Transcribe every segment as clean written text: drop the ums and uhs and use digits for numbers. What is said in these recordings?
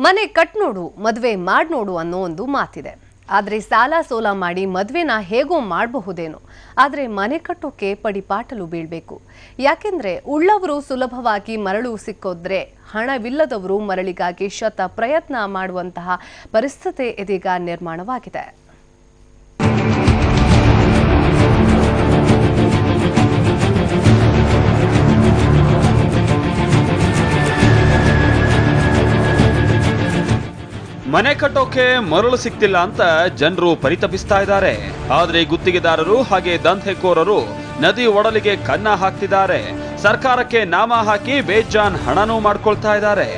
ಮನೆ ಕಟ್ ನೋಡು ಮದುವೆ ಮಾಡ್ ನೋಡು ಅನ್ನೋ ಒಂದು ಮಾತಿದೆ. ಆದರೆ ಸಾಲ ಸೋಲ ಮಾಡಿ ಮದುವೆನ ಹೇಗೋ ಮಾಡಬಹುದೇನೋ, ಆದರೆ ಮನೆ ಕಟ್ಟೋಕೆ ಪಡಿಪಾಟಲು ಬೀಳಬೇಕು. ಯಾಕೆಂದ್ರೆ ಉಳ್ಳವರು ಸುಲಭವಾಗಿ ಮರಳು ಸಿಕ್ಕೋದ್ರೆ ಹಣವಿಲ್ಲದವರು ಮರಳಿಗಾಗಿ ಶತ ಪ್ರಯತ್ನ ಮಾಡುವಂತಹ ಪರಿಸ್ಥಿತಿ ಇದೀಗ ನಿರ್ಮಾಣವಾಗಿದೆ. ಮನೆ ಕಟ್ಟೋಕೆ ಮರಳು ಸಿಕ್ತಿಲ್ಲ ಅಂತ ಜನರು ಪರಿತಪಿಸ್ತಾ ಇದ್ದಾರೆ. ಆದ್ರೆ ಗುತ್ತಿಗೆದಾರರು ಹಾಗೆ ದಂಧೆಕೋರರು ನದಿ ಒಡಲಿಗೆ ಕನ್ನ ಹಾಕ್ತಿದ್ದಾರೆ. ಸರ್ಕಾರಕ್ಕೆ ನಾಮ ಹಾಕಿ ಬೇಜಾನ್ ಹಣನೂ ಮಾಡ್ಕೊಳ್ತಾ ಇದ್ದಾರೆ.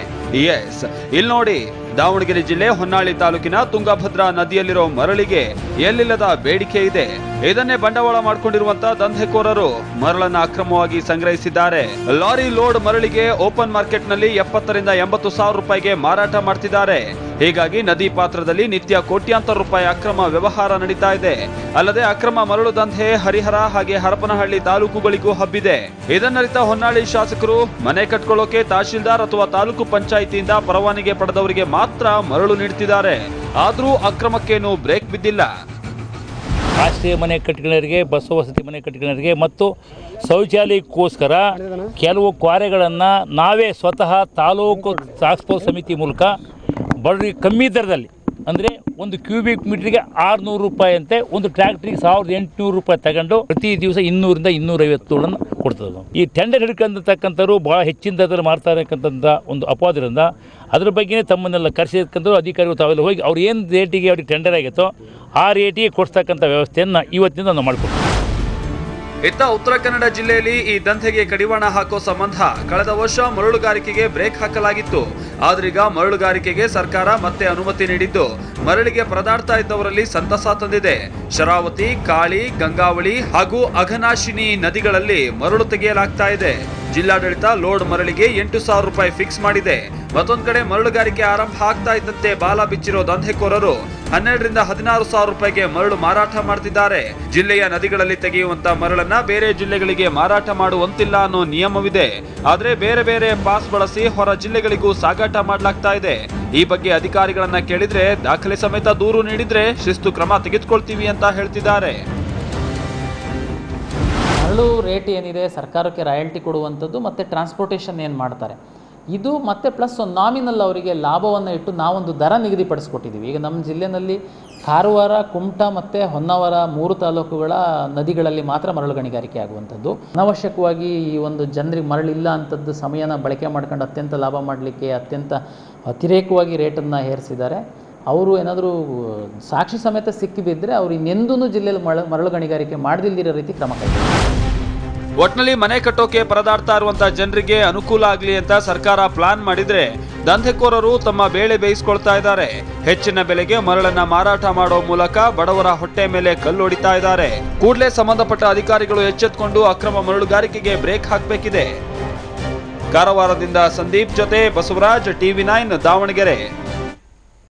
ಎಸ್, ಇಲ್ಲಿ ನೋಡಿ, ದಾವಣಗೆರೆ ಜಿಲ್ಲೆ ಹೊನ್ನಾಳಿ ತಾಲೂಕಿನ ತುಂಗಭದ್ರಾ ನದಿಯಲ್ಲಿರೋ ಮರಳಿಗೆ ಎಲ್ಲಿಲ್ಲದ ಬೇಡಿಕೆ ಇದೆ. ಇದನ್ನೇ ಬಂಡವಾಳ ಮಾಡಿಕೊಂಡಿರುವಂತಹ ದಂಧೆಕೋರರು ಮರಳನ್ನ ಅಕ್ರಮವಾಗಿ ಸಂಗ್ರಹಿಸಿದ್ದಾರೆ. ಲಾರಿ ಲೋಡ್ ಮರಳಿಗೆ ಓಪನ್ ಮಾರ್ಕೆಟ್ ನಲ್ಲಿ 70 ರಿಂದ 80 ಸಾವಿರ ರೂಪಾಯಿಗೆ ಮಾರಾಟ ಮಾಡ್ತಿದ್ದಾರೆ. ಹೀಗಾಗಿ ನದಿ ಪಾತ್ರದಲ್ಲಿ ನಿತ್ಯ ಕೋಟ್ಯಾಂತರ ರೂಪಾಯಿ ಅಕ್ರಮ ವ್ಯವಹಾರ ನಡೀತಾ ಇದೆ. ಅಲ್ಲದೆ ಅಕ್ರಮ ಮರಳು ದಂಧೆ ಹರಿಹರ ಹಾಗೆ ಹರಪನಹಳ್ಳಿ ತಾಲೂಕುಗಳಿಗೂ ಹಬ್ಬಿದೆ. ಇದನ್ನರಿತ ಹೊನ್ನಾಳಿ ಶಾಸಕರು ಮನೆ ಕಟ್ಕೊಳ್ಳೋಕೆ ತಹಶೀಲ್ದಾರ್ ಅಥವಾ ತಾಲೂಕು ಪಂಚಾಯಿತಿಯಿಂದ ಪರವಾನಗಿ ಪಡೆದವರಿಗೆ ಮಾತ್ರ ಮರಳು ನೀಡುತ್ತಿದ್ದಾರೆ. ಆದ್ರೂ ಅಕ್ರಮಕ್ಕೇನು ಬ್ರೇಕ್ ಬಿದ್ದಿಲ್ಲ. ರಾಷ್ಟ್ರೀಯ ಮನೆ ಕಟ್ಟಿಗೆನರಿಗೆ, ಬಸವ ವಸತಿ ಮನೆ ಕಟ್ಟಿಗೆನರಿಗೆ ಮತ್ತು ಶೌಚಾಲಯಕ್ಕೋಸ್ಕರ ಕೆಲವು ಕ್ವಾರೆಗಳನ್ನು ನಾವೇ ಸ್ವತಃ ತಾಲೂಕು ಟಾಸ್ಕ್ ಸಮಿತಿ ಮೂಲಕ ಬಡವರಿಗೆ ಕಮ್ಮಿ ದರದಲ್ಲಿ, ಅಂದರೆ ಒಂದು ಕ್ಯೂಬಿಕ್ ಮೀಟ್ರಿಗೆ 600 ರೂಪಾಯಿ ಅಂತೆ, ಒಂದು ಟ್ರ್ಯಾಕ್ಟ್ರಿಗೆ 1800 ರೂಪಾಯಿ ತಗೊಂಡು ಪ್ರತಿ ದಿವಸ 200 ರಿಂದ 250 ಕೊಡ್ತದೆ. ಈ ಟೆಂಡರ್ ಹಿಡ್ಕೊಂಡಿರ್ತಕ್ಕಂಥವ್ರು ಭಾಳ ಹೆಚ್ಚಿನ ದರದಲ್ಲಿ ಮಾಡ್ತಾ ಇರತಕ್ಕಂಥ ಒಂದು ಅಪವಾದರಿಂದ ಅದ್ರ ಬಗ್ಗೆ ತಮ್ಮನ್ನೆಲ್ಲ ಕರೆಸಿರ್ತಕ್ಕಂಥವ್ರು ಅಧಿಕಾರಿಗಳು ತಾವೆಲ್ಲ ಹೋಗಿ ಅವ್ರು ಏನು ರೇಟಿಗೆ ಅವ್ರಿಗೆ ಟೆಂಡರ್ ಆಗಿತ್ತೋ ಆ ರೇಟಿಗೆ ಕೊಡ್ತಕ್ಕಂಥ ವ್ಯವಸ್ಥೆಯನ್ನು ಇವತ್ತಿನಿಂದ ನಾವು ಮಾಡಿಕೊಡ್ತೀವಿ. ಇತ್ತ ಉತ್ತರ ಕನ್ನಡ ಜಿಲ್ಲೆಯಲ್ಲಿ ಈ ದಂಧೆಗೆ ಕಡಿವಾಣ ಹಾಕೋ ಸಂಬಂಧ ಕಳೆದ ವರ್ಷ ಮರಳುಗಾರಿಕೆಗೆ ಬ್ರೇಕ್ ಹಾಕಲಾಗಿತ್ತು. ಆದ್ರೀಗ ಮರಳುಗಾರಿಕೆಗೆ ಸರ್ಕಾರ ಮತ್ತೆ ಅನುಮತಿ ನೀಡಿದ್ದು ಮರಳಿಗೆ ಪರದಾಡ್ತಾ ಇದ್ದವರಲ್ಲಿ ಸಂತಸ ತಂದಿದೆ. ಶರಾವತಿ, ಕಾಳಿ, ಗಂಗಾವಳಿ ಹಾಗೂ ಅಘನಾಶಿನಿ ನದಿಗಳಲ್ಲಿ ಮರಳು ತೆಗೆಯಲಾಗ್ತಾ ಇದೆ. ಜಿಲ್ಲಾಡಳಿತ ಲೋಡ್ ಮರಳಿಗೆ 8,000 ರೂಪಾಯಿ ಫಿಕ್ಸ್ ಮಾಡಿದೆ. ಮತ್ತೊಂದು ಕಡೆ ಮರಳುಗಾರಿಕೆ ಆರಂಭ ಆಗ್ತಾ ಇದ್ದಂತೆ ಬಾಲ ಬಿಚ್ಚಿರೋ ದಂಧೆಕೋರರು 12 ರಿಂದ 16,000 ರೂಪಾಯಿಗೆ ಮರಳು ಮಾರಾಟ ಮಾಡ್ತಿದ್ದಾರೆ. ಜಿಲ್ಲೆಯ ನದಿಗಳಲ್ಲಿ ತೆಗೆಯುವಂತ ಮರಳನ್ನ ಬೇರೆ ಜಿಲ್ಲೆಗಳಿಗೆ ಮಾರಾಟ ಮಾಡುವಂತಿಲ್ಲ ಅನ್ನೋ ನಿಯಮವಿದೆ. ಆದ್ರೆ ಬೇರೆ ಬೇರೆ ಪಾಸ್ ಬಳಸಿ ಹೊರ ಜಿಲ್ಲೆಗಳಿಗೂ ಸಾಗಾಟ ಮಾಡಲಾಗ್ತಾ ಇದೆ. ಈ ಬಗ್ಗೆ ಅಧಿಕಾರಿಗಳನ್ನ ಕೇಳಿದ್ರೆ ದಾಖಲೆ ಸಮೇತ ದೂರು ನೀಡಿದ್ರೆ ಶಿಸ್ತು ಕ್ರಮ ತೆಗೆದುಕೊಳ್ತೀವಿ ಅಂತ ಹೇಳ್ತಿದ್ದಾರೆ. ಮರಳು ರೇಟ್ ಏನಿದೆ, ಸರ್ಕಾರಕ್ಕೆ ರಾಯಲ್ಟಿ ಕೊಡುವಂಥದ್ದು ಮತ್ತು ಟ್ರಾನ್ಸ್ಪೋರ್ಟೇಷನ್ ಏನು ಮಾಡ್ತಾರೆ ಇದು, ಮತ್ತು ಪ್ಲಸ್ ಒಂದು ನಾಮಿನಲ್ ಅವರಿಗೆ ಲಾಭವನ್ನು ಇಟ್ಟು ನಾವೊಂದು ದರ ನಿಗದಿಪಡಿಸ್ಕೊಟ್ಟಿದ್ದೀವಿ. ಈಗ ನಮ್ಮ ಜಿಲ್ಲೆಯಲ್ಲಿ ಕಾರವಾರ, ಕುಮಟಾ ಮತ್ತು ಹೊನ್ನಾವರ 3 ತಾಲೂಕುಗಳ ನದಿಗಳಲ್ಲಿ ಮಾತ್ರ ಮರಳು ಗಣಿಗಾರಿಕೆ ಆಗುವಂಥದ್ದು. ಅನಾವಶ್ಯಕವಾಗಿ ಈ ಒಂದು ಜನರಿಗೆ ಮರಳಿಲ್ಲ ಅಂಥದ್ದು ಸಮಯನ ಬಳಕೆ ಮಾಡ್ಕೊಂಡು ಅತ್ಯಂತ ಲಾಭ ಮಾಡಲಿಕ್ಕೆ ಅತ್ಯಂತ ಅತಿರೇಕವಾಗಿ ರೇಟನ್ನು ಹೇರಿಸಿದ್ದಾರೆ. ಅವರು ಏನಾದರೂ ಸಾಕ್ಷಿ ಸಮೇತ ಸಿಕ್ಕಿಬಿದ್ದರೆ ಅವ್ರು ಇನ್ನೆಂದೂ ಜಿಲ್ಲೆಯಲ್ಲಿ ಮರಳು ಗಣಿಗಾರಿಕೆ ಮಾಡದಿಲ್ದಿರೋ ರೀತಿ ಕ್ರಮ ಕೈಗೊಳ್ಳುತ್ತಾರೆ. ಒಟ್ನಲ್ಲಿ ಮನೆ ಕಟ್ಟೋಕೆ ಪರದಾಡ್ತಾ ಇರುವಂತ ಜನರಿಗೆ ಅನುಕೂಲ ಆಗ್ಲಿ ಅಂತ ಸರ್ಕಾರ ಪ್ಲಾನ್ ಮಾಡಿದ್ರೆ ದಂಧೆಕೋರರು ತಮ್ಮ ಬೇಳೆ ಬೇಯಿಸ್ಕೊಳ್ತಾ ಇದ್ದಾರೆ. ಹೆಚ್ಚಿನ ಬೆಲೆಗೆ ಮರಳನ್ನ ಮಾರಾಟ ಮಾಡೋ ಮೂಲಕ ಬಡವರ ಹೊಟ್ಟೆ ಮೇಲೆ ಕಲ್ಲೊಡಿತಾ ಇದ್ದಾರೆ. ಕೂಡಲೇ ಸಂಬಂಧಪಟ್ಟ ಅಧಿಕಾರಿಗಳು ಎಚ್ಚೆತ್ತುಕೊಂಡು ಅಕ್ರಮ ಮರಳುಗಾರಿಕೆಗೆ ಬ್ರೇಕ್ ಹಾಕಬೇಕಿದೆ. ಕಾರವಾರದಿಂದ ಸಂದೀಪ್ ಜೊತೆ ಬಸವರಾಜ್, TV9 ದಾವಣಗೆರೆ.